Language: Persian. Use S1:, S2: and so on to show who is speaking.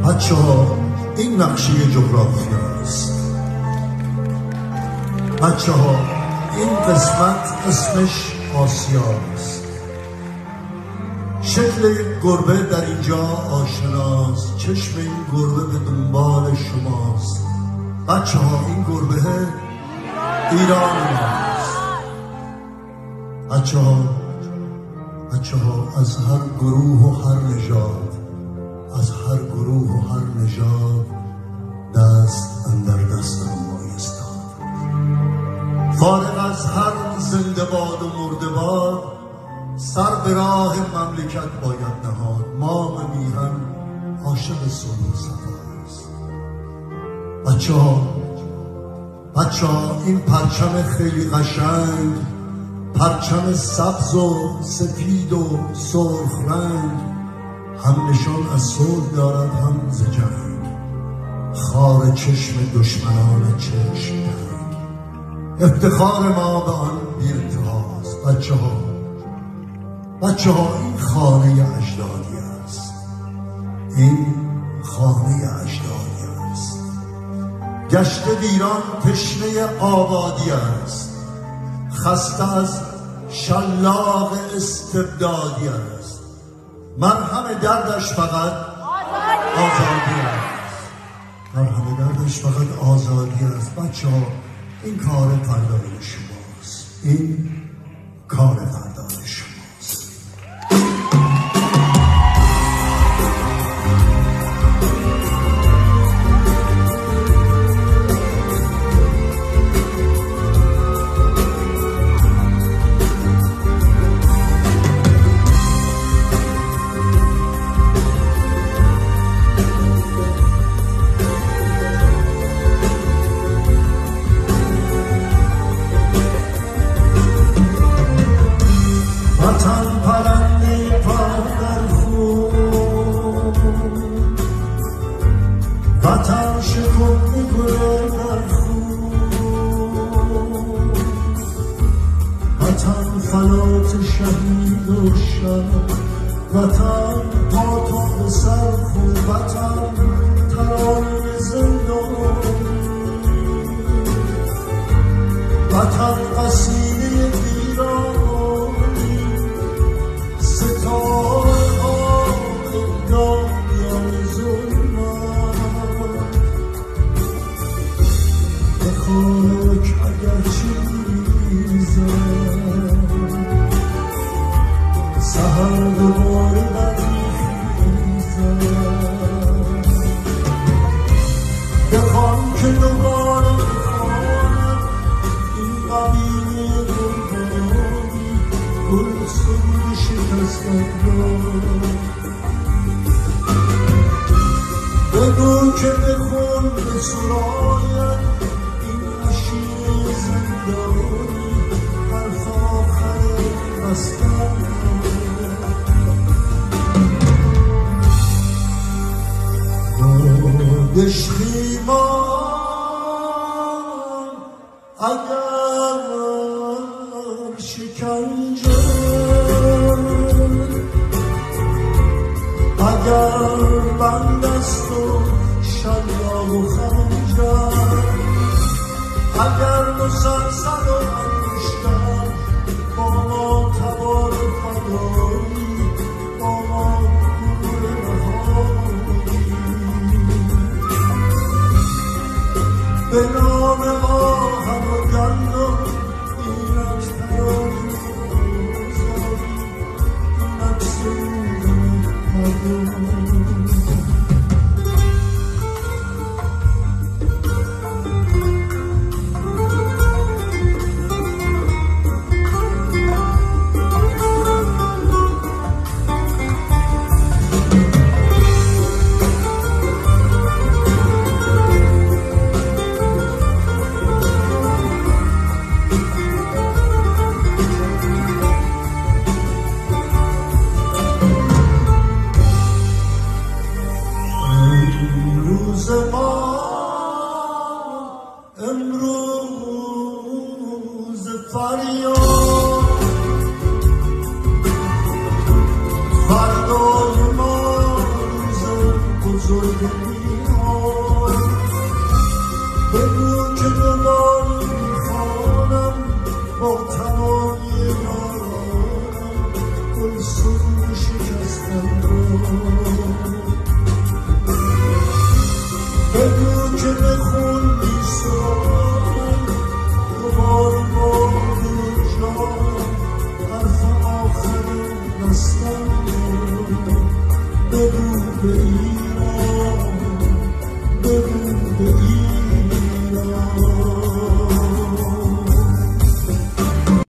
S1: بچه ها این نقشه جغرافی است. بچه ها این قسمت اسمش آسیا است. شکل یک گربه در اینجا آشناست، چشم این گربه به دنبال شماست. بچه ها این گربه ایران ماست. بچه ها از هر گروه و هر نژاد، از هر گروه و هر نژاد دست اندر دست ما ایستاد. فارغ از هر زنده باد و مرده باد، سر به راه مملکت باید نهاد. ما میهن عاشق صلح و صفاست. بچه ها این پرچم خیلی قشنگ، پرچم سبز و سفید و سرخ رنگ، هم نشان از صلح دارد هم ز جنگ. خار چشم دشمنان چشم تنگ، افتخار ما به آن بی انتهاست. بچه ها این خانه اجدادی است. این خانه اجدادی است. گشت ویران تشنه آبادی است. خسته از شلاق استبدادی است. مرهم دردش فقط آزادی است. مرهم دردش فقط آزادی است. بچه ها این کار فردای شماست. این کار فردای شماست. وطن پرنده پا در خون، وطن شکفته گل در خون، وطن فلات شهید و شب، وطن پاتون به سر خون، وطن ترانه زندان، وطن قصیده ویران، خاک اگر چیزم سهر دوباره برمیخیزم، بخوام که دوباره بخوانم این قبیله گلبانی، گل سرود شکستت را. بگو که بخون به سراید زندانی، حرف آخر بستن عشقی ما اگر شکنجه، اگر بند است و شلاق و خنجر، اگر مسلسل و انگشتر با ما تبار فدایی، با ما نور نهایی، به نام آهن و گندم اینک ترانی بزاری، اینک سرود مردم. امروز فریاد، فردای ما روز بزرگ میان بگو که دوباره میخوانم با تمامی یارانم گل سرو شکستن رو بگو که به خون میسرانم دوباره با دل جانم حرف آخر دستم رو بگو به ایران بگو به ایران